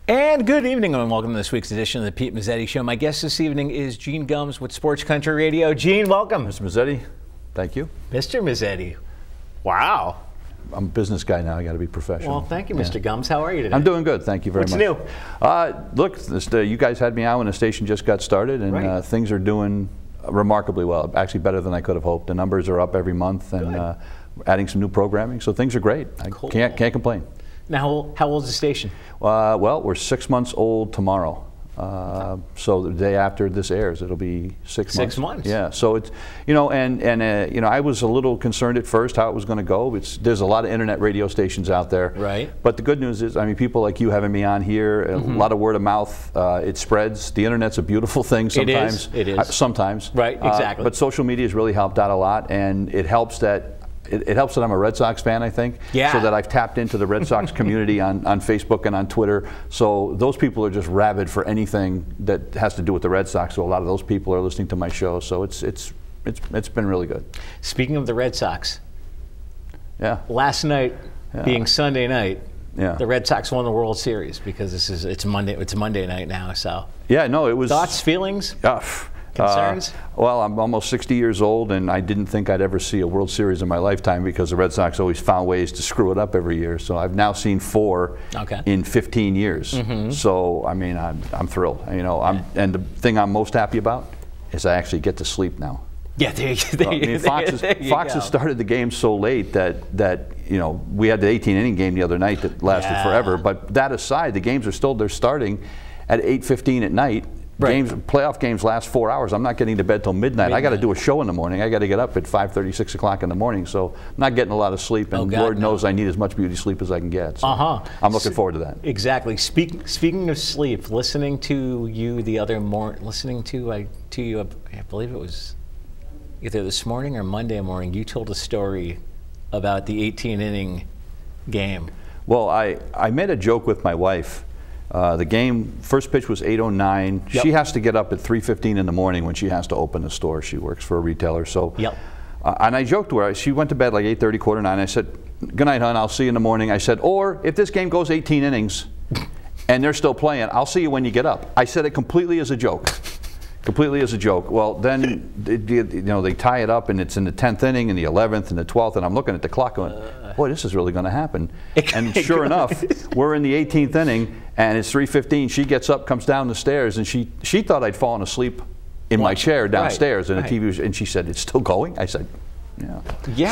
And good evening and welcome to this week's edition of the Pete Mezzetti Show. My guest this evening is Gene Gumbs with Sports Country Radio. Gene, welcome. Mr. Mezzetti, thank you. Mr. Mezzetti. Wow. I'm a business guy now. I got to be professional. Well, thank you, Mr. Gumbs. How are you today? I'm doing good. Thank you very much. What's new? Look, you guys had me out when the station just got started, and things are doing remarkably well. Actually, better than I could have hoped. The numbers are up every month, and adding some new programming, so things are great. I can't complain. Now, how old is the station? Well, we're 6 months old tomorrow. So the day after this airs, it'll be 6 months. 6 months. Yeah. So it's, I was a little concerned at first how it was going to go. There's a lot of internet radio stations out there. Right. But the good news is, I mean, people like you having me on here, a lot of word of mouth. It spreads. The internet's a beautiful thing sometimes. It is. Sometimes. Right. Exactly. But social media has really helped out a lot, and it helps that. It helps that I'm a Red Sox fan, I think, so that I've tapped into the Red Sox community on Facebook and on Twitter. So those people are just rabid for anything that has to do with the Red Sox. So a lot of those people are listening to my show. So it's been really good. Speaking of the Red Sox, last night being Sunday night, the Red Sox won the World Series because it's Monday night now. So it was thoughts, feelings. Concerns? Well, I'm almost 60 years old, and I didn't think I'd ever see a World Series in my lifetime because the Red Sox always found ways to screw it up every year. So I've now seen 4 in 15 years. So I mean, I'm thrilled. And the thing I'm most happy about is I actually get to sleep now. Yeah, Fox has started the game so late that we had the 18-inning game the other night that lasted forever. But that aside, the games they're starting at 8:15 at night. Playoff games last 4 hours. I'm not getting to bed till midnight. I got to do a show in the morning. I got to get up at 5:30, 6 o'clock in the morning. So I'm not getting a lot of sleep, and Lord knows I need as much beauty sleep as I can get. So I'm looking forward to that. Exactly. Speaking of sleep, listening to you the other morning, I believe it was either this morning or Monday morning. You told a story about the 18-inning game. Well, I made a joke with my wife. The game, first pitch was 8:09. She has to get up at 3:15 in the morning when she has to open the store. She works for a retailer. So, and I joked to her. She went to bed like 8:30, quarter 9. I said, "Good night, hon. I'll see you in the morning." I said, "Or if this game goes 18 innings and they're still playing, I'll see you when you get up." I said it completely as a joke. Completely as a joke. Well, then they tie it up, and it's in the 10th inning, and the 11th, and the 12th, and I'm looking at the clock going, boy, this is really going to happen. And sure enough, we're in the 18th inning, and it's 3:15. She gets up, comes down the stairs, and she thought I'd fallen asleep in my chair downstairs, and the TV was, and she said, "It's still going?" I said, "Yeah."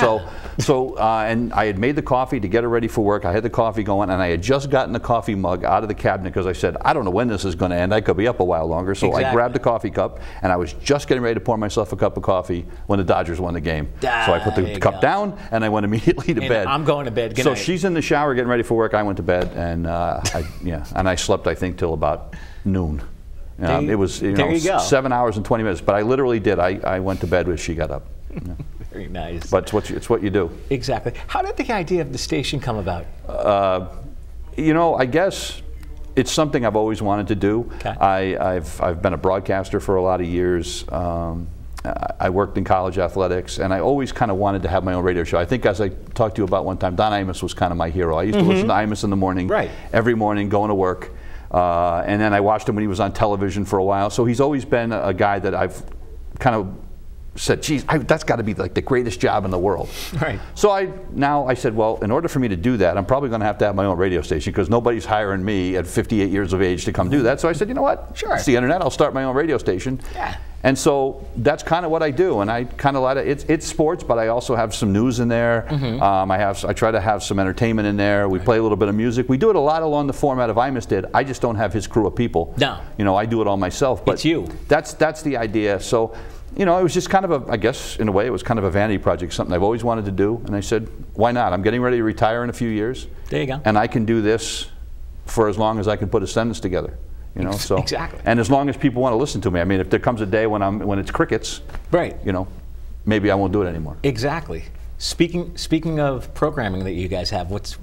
So and I had made the coffee to get her ready for work. I had the coffee going, and I had just gotten the coffee mug out of the cabinet because I said, I don't know when this is going to end. I could be up a while longer. So I grabbed the coffee cup, and I was just getting ready to pour myself a cup of coffee when the Dodgers won the game. So I put the cup down, and I went immediately to bed. I'm going to bed. Good so night. She's in the shower getting ready for work. I went to bed, and and I slept, I think, till about noon. It was 7 hours and 20 minutes, but I literally did. I went to bed when she got up. Very nice. But it's what you do. Exactly. How did the idea of the station come about? I guess it's something I've always wanted to do. I've been a broadcaster for a lot of years. I worked in college athletics, and I always kind of wanted to have my own radio show. I think, as I talked to you about one time, Don Imus was kind of my hero. I used to listen to Imus in the morning, every morning, going to work. And then I watched him when he was on television for a while. So he's always been a guy that I've kind of said, geez, that's got to be like the greatest job in the world. So I said, well, in order for me to do that, I'm probably going to have my own radio station because nobody's hiring me at 58 years of age to come do that. So I said, you know what? Sure. It's the internet. I'll start my own radio station. And so that's kind of what I do. And I kind of like it's sports, but I also have some news in there. I try to have some entertainment in there. We play a little bit of music. We do it a lot along the format of Imus did. I just don't have his crew of people. No. I do it all myself. But it's you. That's the idea. So it was just kind of I guess in a way it was kind of a vanity project, something I've always wanted to do, and I said, why not? I'm getting ready to retire in a few years. There you go. And I can do this for as long as I can put a sentence together. So exactly. And as long as people want to listen to me. I mean, if there comes a day when it's crickets, maybe I won't do it anymore. Exactly. Speaking of programming that you guys have, what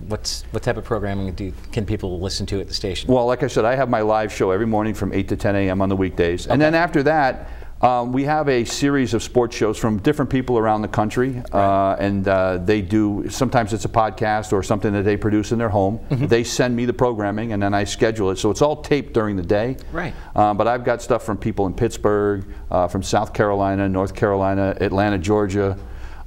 type of programming can people listen to at the station? Well, like I said, I have my live show every morning from 8 to 10 a.m. on the weekdays, and then after that, We have a series of sports shows from different people around the country, and they do, sometimes it's a podcast or something that they produce in their home. They send me the programming and then I schedule it. So it's all taped during the day. Right. But I've got stuff from people in Pittsburgh, from South Carolina, North Carolina, Atlanta, Georgia.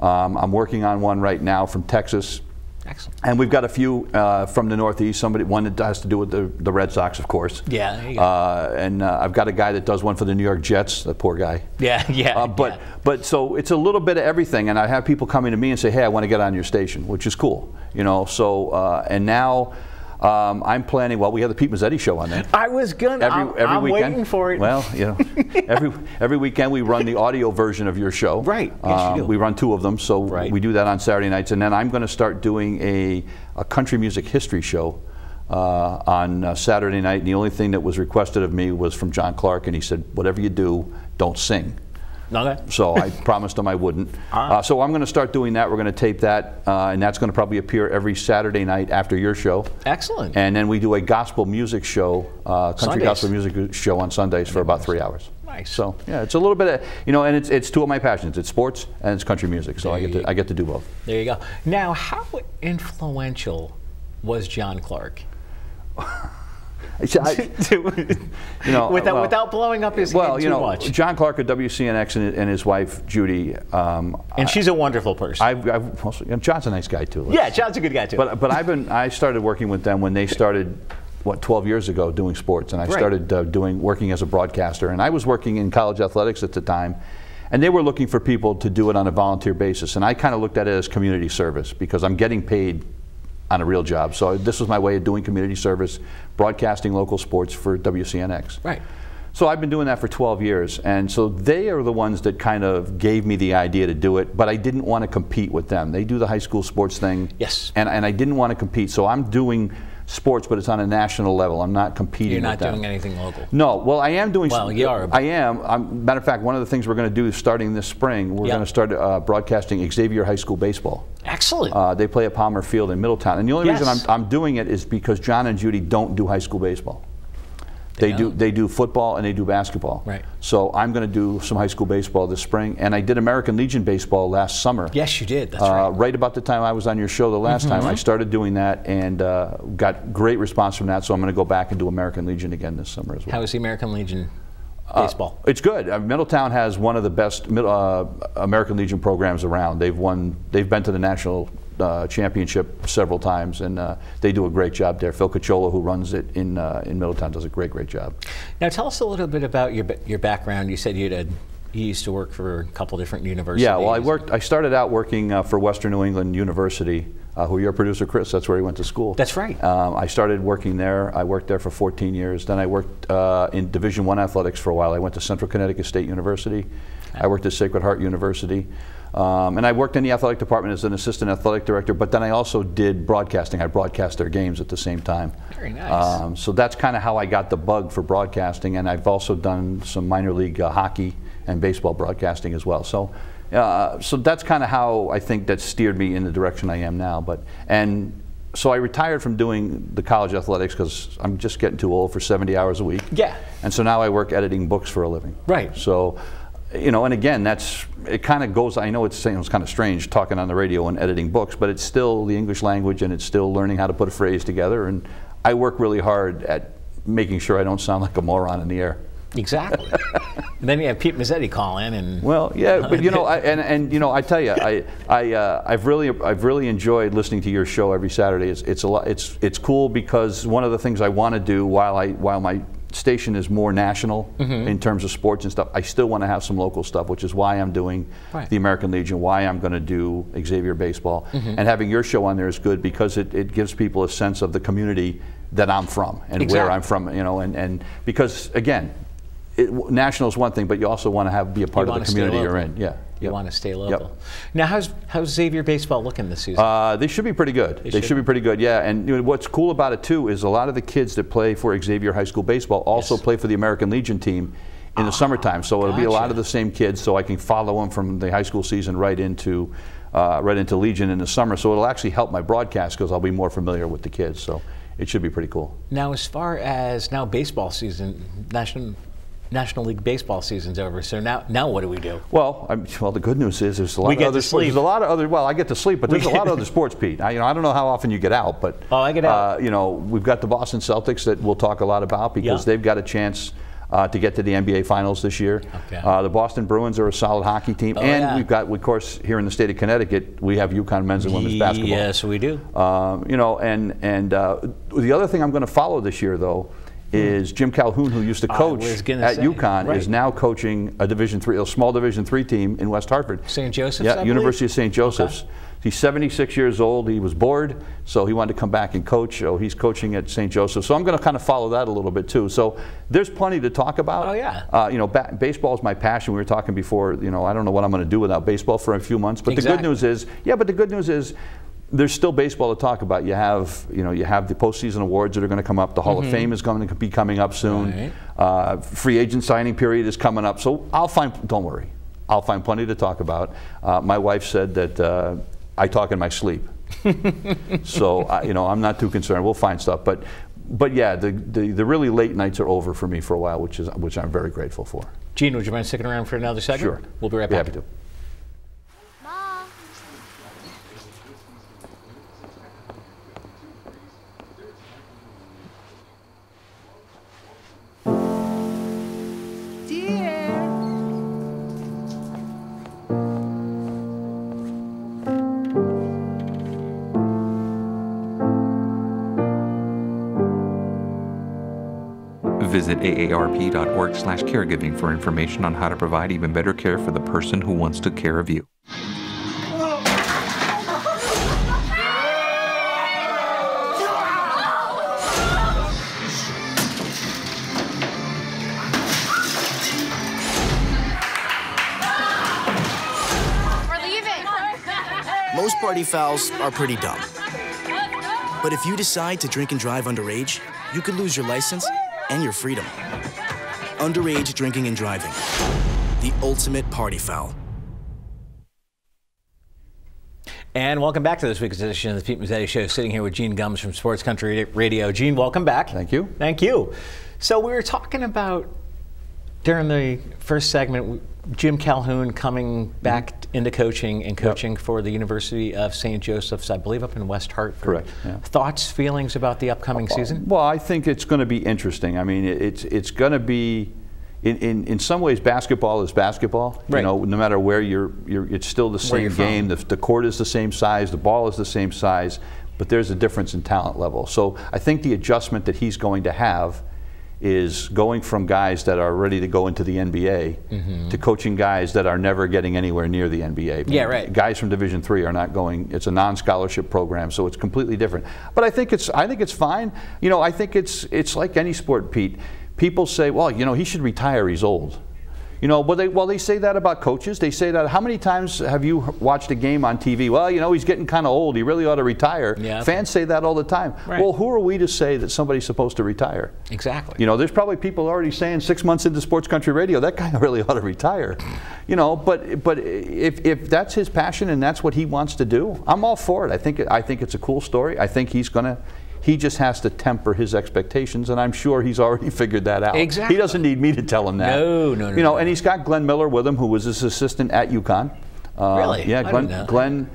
I'm working on one right now from Texas. Excellent. And we've got a few from the Northeast. One that has to do with the Red Sox, of course. Yeah, there you go. And I've got a guy that does one for the New York Jets. The poor guy. Yeah, yeah. But so it's a little bit of everything. And I have people coming to me and say, "Hey, I want to get on your station," which is cool. You know. So and now. I'm planning. Well, we have the Pete Mezzetti show on there. I was gonna. I'm weekend. Waiting for it. Well, you know, every weekend we run the audio version of your show. Right. Yes, you do. We run 2 of them, so we do that on Saturday nights, and then I'm going to start doing a country music history show on Saturday night. And the only thing that was requested of me was from John Clark, and he said, "Whatever you do, don't sing." Okay. So I promised him I wouldn't. So I'm going to start doing that. We're going to tape that, and that's going to probably appear every Saturday night after your show. Excellent. And then we do a gospel music show, country gospel music show on Sundays for about 3 hours. Nice. So yeah, it's a little bit of, you know, and it's 2 of my passions. It's sports and it's country music. So I get to do both. There you go. Now, how influential was John Clark? You know, without blowing up his head too much. John Clark at WCNX and his wife Judy, and she's a wonderful person. John's a nice guy too. Yeah, John's a good guy too. But I started working with them when they started, 12 years ago doing sports, and I started working as a broadcaster, and I was working in college athletics at the time. And they were looking for people to do it on a volunteer basis, and I kind of looked at it as community service because I'm getting paid on a real job. So this was my way of doing community service, broadcasting local sports for WCNX. Right. So I've been doing that for 12 years, and so they are the ones that kind of gave me the idea to do it, but I didn't want to compete with them. They do the high school sports thing. Yes. And I didn't want to compete, so I'm doing sports, but it's on a national level. I'm not competing with them. You're not doing anything local? No. Well, I am doing... Well, you are. I am. Matter of fact, one of the things we're going to do starting this spring, we're going to start broadcasting Xavier High School baseball. Excellent. They play at Palmer Field in Middletown. And the only reason I'm doing it is because John and Judy don't do high school baseball. They do football and they do basketball. Right. So I'm going to do some high school baseball this spring, and I did American Legion baseball last summer. Yes, you did. That's right. Right about the time I was on your show the last time, I started doing that and got great response from that. So I'm going to go back and do American Legion again this summer as well. How is the American Legion baseball? It's good. Middletown has one of the best American Legion programs around. They've been to the national championship several times, and they do a great job there. Phil Cacciola, who runs it in Middletown, does a great job. Now tell us a little bit about your background. You said you used to work for a couple different universities. Yeah, well, I started out working for Western New England University, who your producer Chris, that's where he went to school. That's right. I started working there. I worked there for 14 years. Then I worked in Division I athletics for a while. I went to Central Connecticut State University. Okay. I worked at Sacred Heart University. And I worked in the athletic department as an assistant athletic director, but then I also did broadcasting. I broadcast their games at the same time. Very nice. So that's kind of how I got the bug for broadcasting, and I've also done some minor league hockey and baseball broadcasting as well. So that's kind of how I think that steered me in the direction I am now. So I retired from doing the college athletics because I'm just getting too old for 70 hours a week. Yeah. And so now I work editing books for a living. Right. So, you know, and again, it kind of goes, I know it's kind of strange talking on the radio and editing books, but it's still the English language and it's still learning how to put a phrase together. And I work really hard at making sure I don't sound like a moron in the air. Exactly. And then you have Pete Mezzetti call in, and well, yeah, but you know, you know, I tell you, I've really enjoyed listening to your show every Saturday. It's cool because one of the things I want to do while my station is more national in terms of sports and stuff, I still want to have some local stuff, which is why I'm doing the American Legion, why I'm going to do Xavier baseball, and having your show on there is good because it gives people a sense of the community that I'm from and where I'm from, you know, and because again. National is one thing, but you also want to be a part of the community you're in. Yeah, you want to stay local. Yep. Now, how's Xavier baseball looking this season? They should be pretty good. They should be pretty good. Yeah, and you know, what's cool about it too is a lot of the kids that play for Xavier High School baseball also play for the American Legion team in the summertime. So it'll be a lot of the same kids. So I can follow them from the high school season right into Legion in the summer. So it'll actually help my broadcast because I'll be more familiar with the kids. So it should be pretty cool. Now, as far as baseball season, National League baseball season's over. So now what do we do? Well, well, the good news is there's a lot of other sports. There's a lot of other. Well, I get to sleep, but there's a lot of other sports, Pete. I don't know how often you get out, but I get out. We've got the Boston Celtics that we'll talk a lot about because they've got a chance to get to the NBA Finals this year. Okay. The Boston Bruins are a solid hockey team, we've got, of course, here in the state of Connecticut, we have UConn men's and women's basketball. Yes, we do. The other thing I'm going to follow this year, though, is Jim Calhoun, who used to coach at UConn, is now coaching a small Division III team in West Hartford. St. Joseph's, Yeah, University of St. Joseph's. Okay. He's 76 years old. He was bored, so he wanted to come back and coach. So he's coaching at St. Joseph's. So I'm going to kind of follow that a little bit too. So there's plenty to talk about. Oh yeah. Baseball is my passion. We were talking before. I don't know what I'm going to do without baseball for a few months. But the good news is, there's still baseball to talk about. You have the postseason awards that are going to come up. The Hall of Fame is going to be coming up soon. Right. Free agent signing period is coming up. So don't worry, I'll find plenty to talk about. My wife said that I talk in my sleep. So I'm not too concerned. We'll find stuff. But yeah, the really late nights are over for me for a while, which I'm very grateful for. Gene, would you mind sticking around for another segment? Sure. We'll be right back. Happy to. Visit aarp.org/caregiving for information on how to provide even better care for the person who once took care of you. We're leaving. Most party fouls are pretty dumb. But if you decide to drink and drive underage, you could lose your license and your freedom. Underage drinking and driving. The ultimate party foul. And welcome back to this week's edition of the Pete Mezzetti Show. Sitting here with Gene Gumbs from Sports Country Radio. Gene, welcome back. Thank you. Thank you. So we were talking about, during the first segment, Jim Calhoun coming back into coaching and coaching for the University of St. Joseph's, I believe up in West Hartford. Correct. Yeah. Thoughts, feelings about the upcoming season? Well, I think it's going to be interesting. I mean, it's going to be, in some ways, basketball is basketball. Right. No matter where it's still the same game. The court is the same size, the ball is the same size, but there's a difference in talent level. So I think the adjustment that he's going to have is going from guys that are ready to go into the NBA to coaching guys that are never getting anywhere near the NBA. Yeah, right. Guys from Division III are not going. It's a non-scholarship program, so it's completely different. But I think it's fine. I think it's like any sport, Pete. People say, well, he should retire. He's old. They say that about coaches. They say that. How many times have you watched a game on TV? Well, he's getting kind of old. He really ought to retire. Yeah. Fans say that all the time. Right. Well, who are we to say that somebody's supposed to retire? Exactly. There's probably people already saying 6 months into Sports Country Radio, that guy really ought to retire. But if that's his passion and that's what he wants to do, I'm all for it. I think it's a cool story. I think he just has to temper his expectations, and I'm sure he's already figured that out. Exactly. He doesn't need me to tell him that. No. And he's got Glenn Miller with him, who was his assistant at UConn. Really? Yeah, Glenn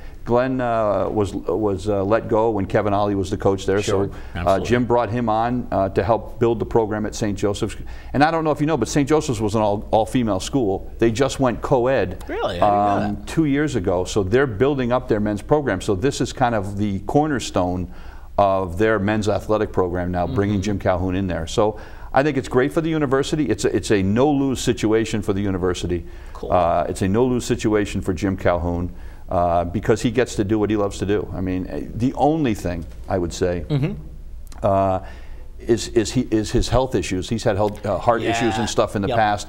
was let go when Kevin Ollie was the coach there. Sure. So Jim brought him on to help build the program at St. Joseph's. And I don't know if you know, but St. Joseph's was an all-female school. They just went co-ed really? I didn't know that. 2 years ago. So they're building up their men's program. So this is kind of the cornerstone of their men's athletic program now, bringing Jim Calhoun in there. So I think it's great for the university. It's a no-lose situation for the university. Cool. It's a no-lose situation for Jim Calhoun because he gets to do what he loves to do. I mean, the only thing I would say is his health issues. He's had heart issues and stuff in the past.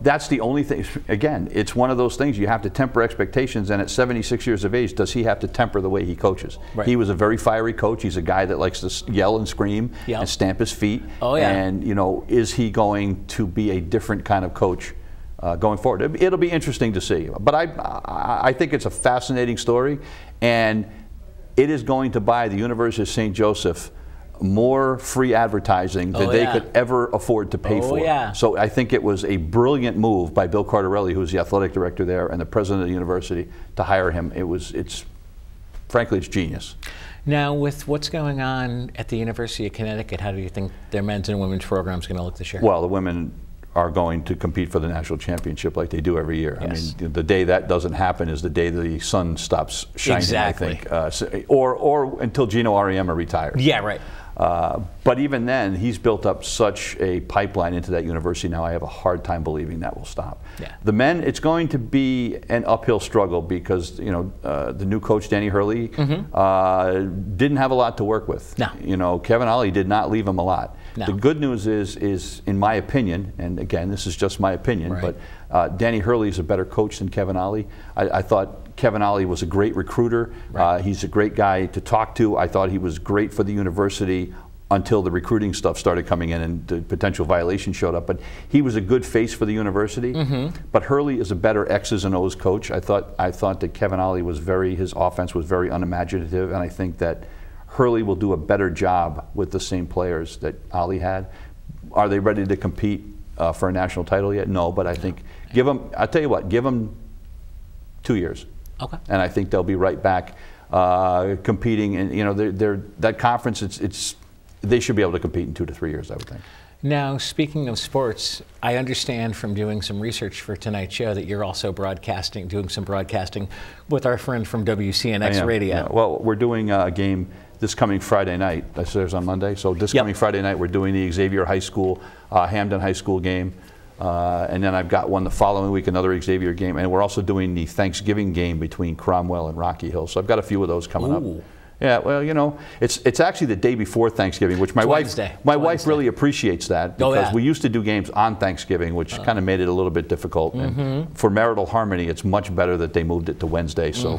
That's the only thing. Again, it's one of those things you have to temper expectations, and at 76 years of age, does he have to temper the way he coaches? Right. He was a very fiery coach. He's a guy that likes to yell and scream and stamp his feet. Oh, yeah. And, is he going to be a different kind of coach going forward? It'll be interesting to see. But I think it's a fascinating story, and it is going to buy the University of St. Joseph more free advertising than they could ever afford to pay for. Yeah. So I think it was a brilliant move by Bill Cardarelli, who's the athletic director there and the president of the university, to hire him. Frankly, it's genius. Now, with what's going on at the University of Connecticut, how do you think their men's and women's program is going to look this year? Well, the women are going to compete for the national championship like they do every year. Yes. I mean, the day that doesn't happen is the day the sun stops shining, exactly. I think. Or until Gino Auriemma retires. Yeah, right. But even then, he's built up such a pipeline into that university now, I have a hard time believing that will stop. Yeah. The men, it's going to be an uphill struggle because, you know, the new coach, Danny Hurley, didn't have a lot to work with. No. You know, Kevin Ollie did not leave him a lot. No. The good news is, in my opinion, and again, this is just my opinion, Right. but Danny Hurley is a better coach than Kevin Ollie. I thought Kevin Ollie was a great recruiter. Right. He's a great guy to talk to. I thought he was great for the university until the recruiting stuff started coming in and the potential violation showed up. But he was a good face for the university. But Hurley is a better X's and O's coach. I thought that Kevin Ollie was his offense was very unimaginative, and I think that Hurley will do a better job with the same players that Ollie had. Are they ready to compete for a national title yet? No, but I think I'll tell you what, give them 2 years. Okay. And I think they'll be right back competing. And you know, that conference, they should be able to compete in 2 to 3 years, I would think. Now, speaking of sports, I understand from doing some research for tonight's show that you're also doing some broadcasting with our friend from WCNX Radio. Yeah. Well, we're doing a game this coming Friday night. That's theirs on Monday. So this coming Friday night, we're doing the Xavier High School, Hamden High School game. And then I've got one the following week, another Xavier game. And we're also doing the Thanksgiving game between Cromwell and Rocky Hill. So I've got a few of those coming up. Yeah, well, you know, it's actually the day before Thanksgiving, which my wife really appreciates that because we used to do games on Thanksgiving, which kind of made it a little bit difficult. And for marital harmony, it's much better that they moved it to Wednesday. So,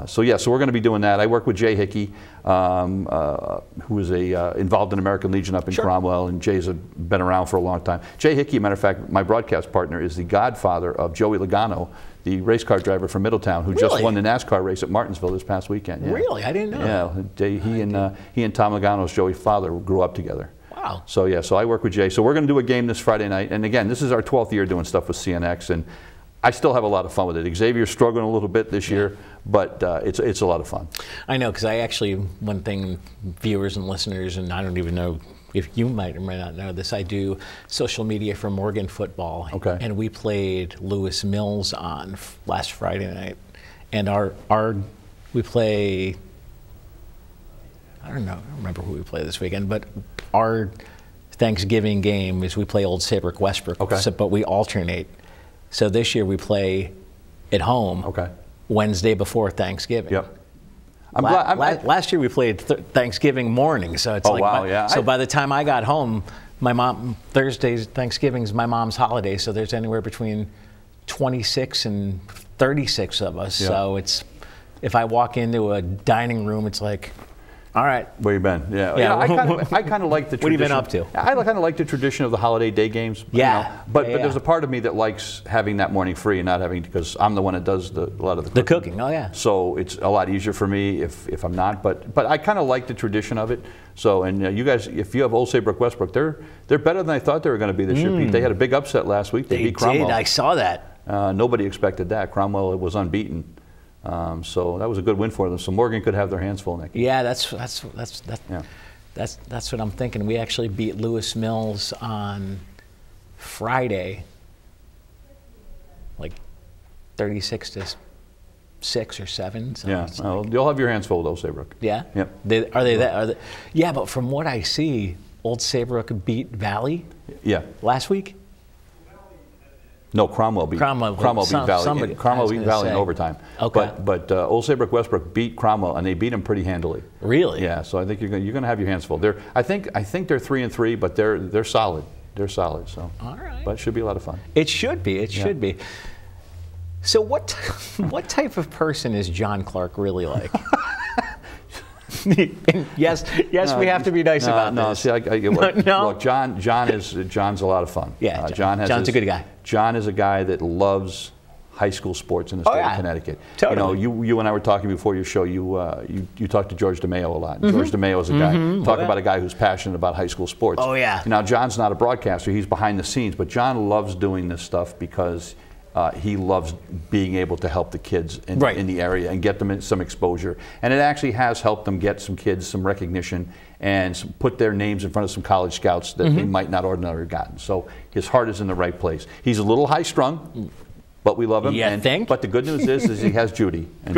so we're going to be doing that. I work with Jay Hickey, who is involved in American Legion up in Cromwell, and Jay's been around for a long time. Jay Hickey, matter of fact, my broadcast partner, is the godfather of Joey Logano, the race car driver from Middletown, who just won the NASCAR race at Martinsville this past weekend. Yeah. Really? I didn't know. Yeah, he and Tom Logano's Joey's father grew up together. Wow. So so I work with Jay. So we're going to do a game this Friday night. And again, this is our 12th year doing stuff with CNX, and I still have a lot of fun with it. Xavier's struggling a little bit this year, but it's a lot of fun. I know, because I actually, one thing, viewers and listeners, and I don't even know if you might or might not know this, I do social media for Morgan football. Okay. And we played Lewis Mills on last Friday night. And we play, I don't remember who we play this weekend, but our Thanksgiving game is we play Old Saybrook Westbrook, but we alternate. So this year we play at home Wednesday before Thanksgiving. Yep. Last year we played Thanksgiving morning, so it's so by the time I got home, Thanksgiving's my mom's holiday, so there's anywhere between 26 and 36 of us. Yeah. So if I walk into a dining room, it's like, all right. Where you been? Yeah. I kind of like the tradition. What have you been up to? I kind of like the tradition of the holiday day games. Yeah. You know, but there's a part of me that likes having that morning free and not having, because I'm the one that does a lot of the cooking. Oh yeah. So it's a lot easier for me if I'm not. But I kind of like the tradition of it. So you guys, if you have Old Saybrook Westbrook, they're better than I thought they were going to be this year, Pete. They had a big upset last week. They beat Cromwell. I saw that. Nobody expected that. Cromwell was unbeaten. So that was a good win for them. So Morgan could have their hands full next year. Yeah, that's what I'm thinking. We actually beat Lewis Mills on Friday, like 36-6 or 7. So yeah, you'll have your hands full with Old Saybrook. Yeah. Yep. Are they? Yeah, but from what I see, Old Saybrook beat Valley. Yeah. Last week. No, Cromwell beat Valley. Cromwell beat Valley in overtime. Okay. But Old Saybrook Westbrook beat Cromwell, and they beat him pretty handily. Really? Yeah. So I think you're going to have your hands full. I think they're 3-3, but they're solid. They're solid. So. All right. But it should be a lot of fun. It should be. It should be. So what type of person is John Clark really like? yes, we have to be nice about this. Look, John's a lot of fun. Yeah, John's a good guy. John is a guy that loves high school sports in the state of Connecticut. Totally. You know, you and I were talking before your show. You talked to George DeMayo a lot. George DeMayo is a guy. Talk about a guy who's passionate about high school sports. Oh yeah. Now John's not a broadcaster. He's behind the scenes, but John loves doing this stuff because he loves being able to help the kids in the area and get them some exposure. And it actually has helped them get some kids some recognition and put their names in front of some college scouts that they might not ordinarily have gotten. So his heart is in the right place. He's a little high strung, but we love him. But the good news is he has Judy. And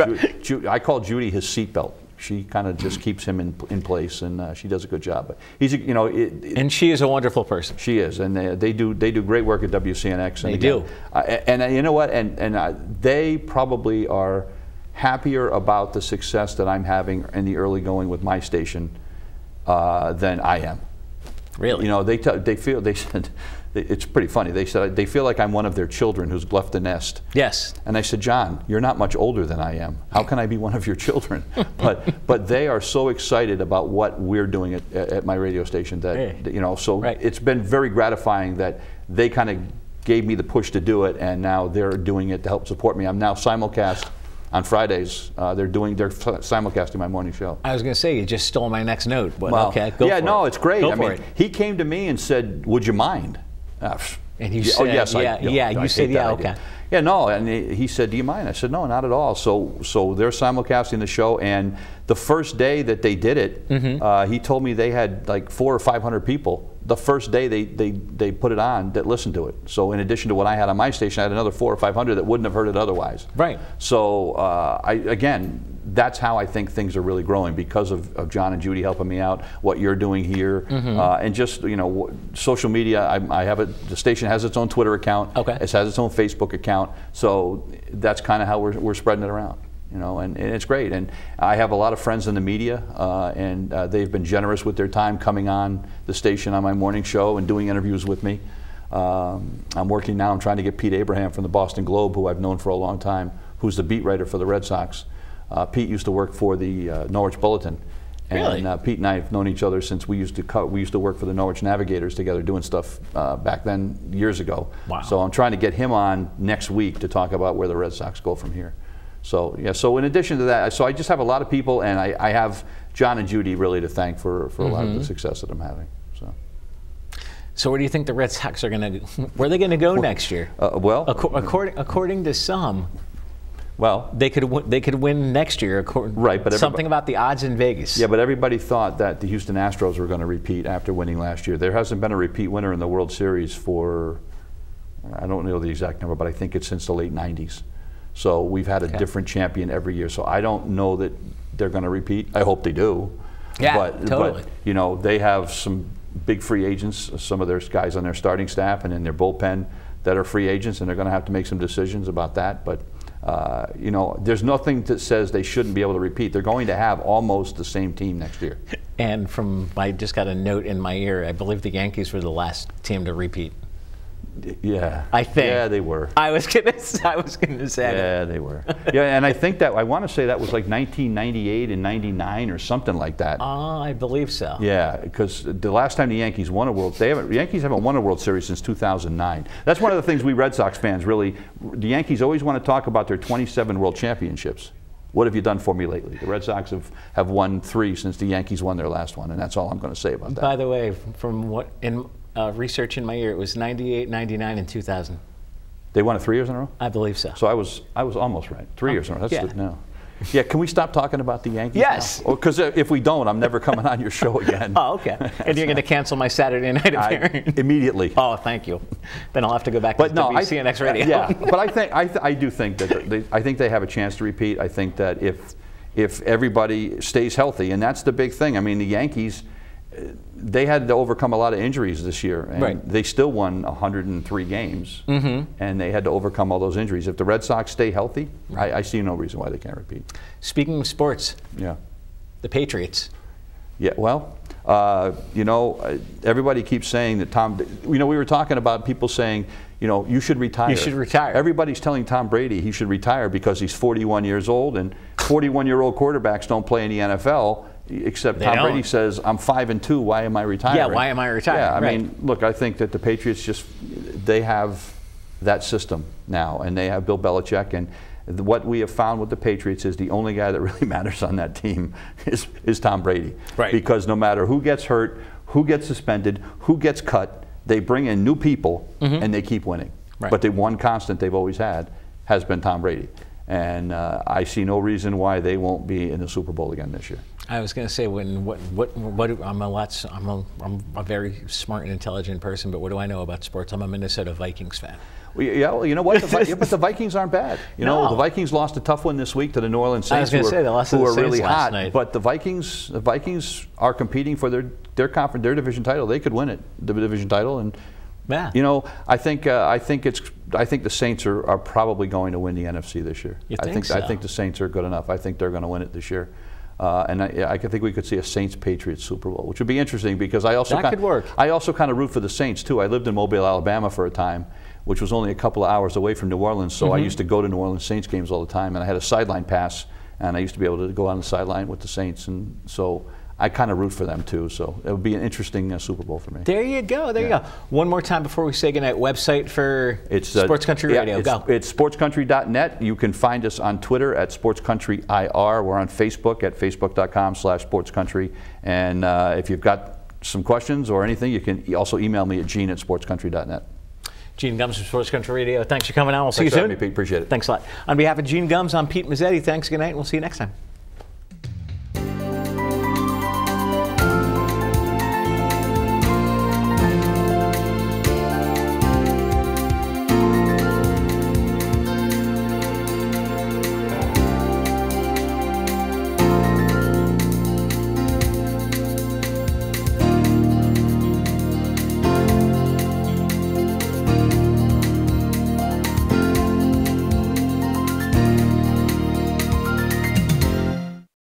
I call Judy his seatbelt. She kind of just keeps him in place, and she does a good job. But he's, you know, and she is a wonderful person. She is, and they do great work at WCNX. And they do. And you know what? And they probably are happier about the success that I'm having in the early going with my station than I am. Really? You know, they said. It's pretty funny. They said they feel like I'm one of their children who's left the nest. Yes. And I said, John, you're not much older than I am. How can I be one of your children? but they are so excited about what we're doing at my radio station that you know. So it's been very gratifying that they kind of gave me the push to do it, and now they're doing it to help support me. I'm now simulcast. On Fridays, they're simulcasting my morning show. I was going to say, you just stole my next note, but well, okay, go for it. Yeah, no, it's great. I mean, he came to me and said, would you mind? And you said, yes, you said, yeah, okay. Yeah, no, and he said, do you mind? I said, no, not at all. So they're simulcasting the show, and the first day that they did it, he told me they had like 400 or 500 people the first day they put it on that listened to it. So in addition to what I had on my station, I had another 400 or 500 that wouldn't have heard it otherwise. Right. So again, that's how I think things are really growing, because of John and Judy helping me out, what you're doing here, and just, you know, social media. I have the station has its own Twitter account. Okay. It has its own Facebook account. So that's kind of how we're spreading it around. You know, and it's great. And I have a lot of friends in the media, and they've been generous with their time coming on the station on my morning show and doing interviews with me. I'm working now. I'm trying to get Pete Abraham from the Boston Globe, who I've known for a long time, who's the beat writer for the Red Sox. Pete used to work for the Norwich Bulletin. And really? Pete and I have known each other since we used to work for the Norwich Navigators together, doing stuff back then years ago. Wow. So I'm trying to get him on next week to talk about where the Red Sox go from here. So yeah. So in addition to that, so I just have a lot of people, and I have John and Judy really to thank for a lot of the success that I'm having. So where do you think the Red Sox are going to? Where are they going to go next year? Well, according to some. Well, they could win next year. Right, but something about the odds in Vegas. Yeah, but everybody thought that the Houston Astros were going to repeat after winning last year. There hasn't been a repeat winner in the World Series for, I don't know the exact number, but I think it's since the late 90s. So we've had a different champion every year. So I don't know that they're going to repeat. I hope they do. Yeah, totally. But you know, they have some big free agents, some of their guys on their starting staff and in their bullpen that are free agents, and they're going to have to make some decisions about that. But you know, there's nothing that says they shouldn't be able to repeat. They're going to have almost the same team next year. And I just got a note in my ear. I believe the Yankees were the last team to repeat. Yeah, I think. Yeah, they were. I was gonna say. Yeah, they were. Yeah, and I think that I want to say that was like 1998 and '99 or something like that. I believe so. Yeah, because the last time the Yankees won a the Yankees haven't won a World Series since 2009. That's one of the things we Red Sox fans really. The Yankees always want to talk about their 27 World Championships. What have you done for me lately? The Red Sox have won 3 since the Yankees won their last one, and that's all I'm going to say about that. By the way, from what in research in my ear, it was 98, 99, and 2000. They won it 3 years in a row? I believe so. So I was almost right. 3 years in a row. That's no. Yeah, can we stop talking about the Yankees? Yes. Because if we don't, I'm never coming on your show again. Oh, okay. And you're going to cancel my Saturday night appearance? Immediately. Oh, thank you. Then I'll have to go back to WCNX Radio. Yeah, but I do think that I think they have a chance to repeat. I think that if everybody stays healthy, and that's the big thing. I mean, the Yankees, they had to overcome a lot of injuries this year, and they still won 103 games, and they had to overcome all those injuries. If the Red Sox stay healthy, I see no reason why they can't repeat. Speaking of sports, the Patriots. Yeah, well, you know, everybody keeps saying that Tom, you know, we were talking about people saying, you know, you should retire. You should retire. Everybody's telling Tom Brady he should retire because he's 41 years old, and 41-year-old quarterbacks don't play in the NFL. Except Tom Brady says, I'm 5-2, why am I retiring? Yeah, why am I retiring? Yeah, I mean, look, I think that the Patriots they have that system now, and they have Bill Belichick. And what we have found with the Patriots is the only guy that really matters on that team is Tom Brady. Right. Because no matter who gets hurt, who gets suspended, who gets cut, they bring in new people and they keep winning. Right. But the one constant they've always had has been Tom Brady. And I see no reason why they won't be in the Super Bowl again this year. I was going to say, I'm a very smart and intelligent person, but what do I know about sports? I'm a Minnesota Vikings fan. Well, yeah, well, you know what? But the Vikings aren't bad. You know, the Vikings lost a tough one this week to the New Orleans Saints, who are really hot. Night. But the Vikings are competing for their division title. They could win it, the division title, and yeah. You know, I think the Saints are probably going to win the NFC this year. You think so? I think the Saints are good enough. I think they're going to win it this year. And I think we could see a Saints-Patriots Super Bowl, which would be interesting because I also kind of root for the Saints too. I lived in Mobile, Alabama for a time, which was only a couple of hours away from New Orleans, so I used to go to New Orleans Saints games all the time, and I had a sideline pass, and I used to be able to go on the sideline with the Saints, and so I kind of root for them too. So it would be an interesting Super Bowl for me. There you go. There you go. One more time before we say goodnight. Website for Sports Country Radio. It's sportscountry.net. You can find us on Twitter at SportsCountryIR. We're on Facebook at facebook.com/sportscountry. And if you've got some questions or anything, you can also email me at gene@sportscountry.net. Gene Gumbs from Sports Country Radio. Thanks for coming on. We'll see you soon. Appreciate it. Thanks a lot. On behalf of Gene Gumbs, I'm Pete Mezzetti. Thanks. Good night. And we'll see you next time.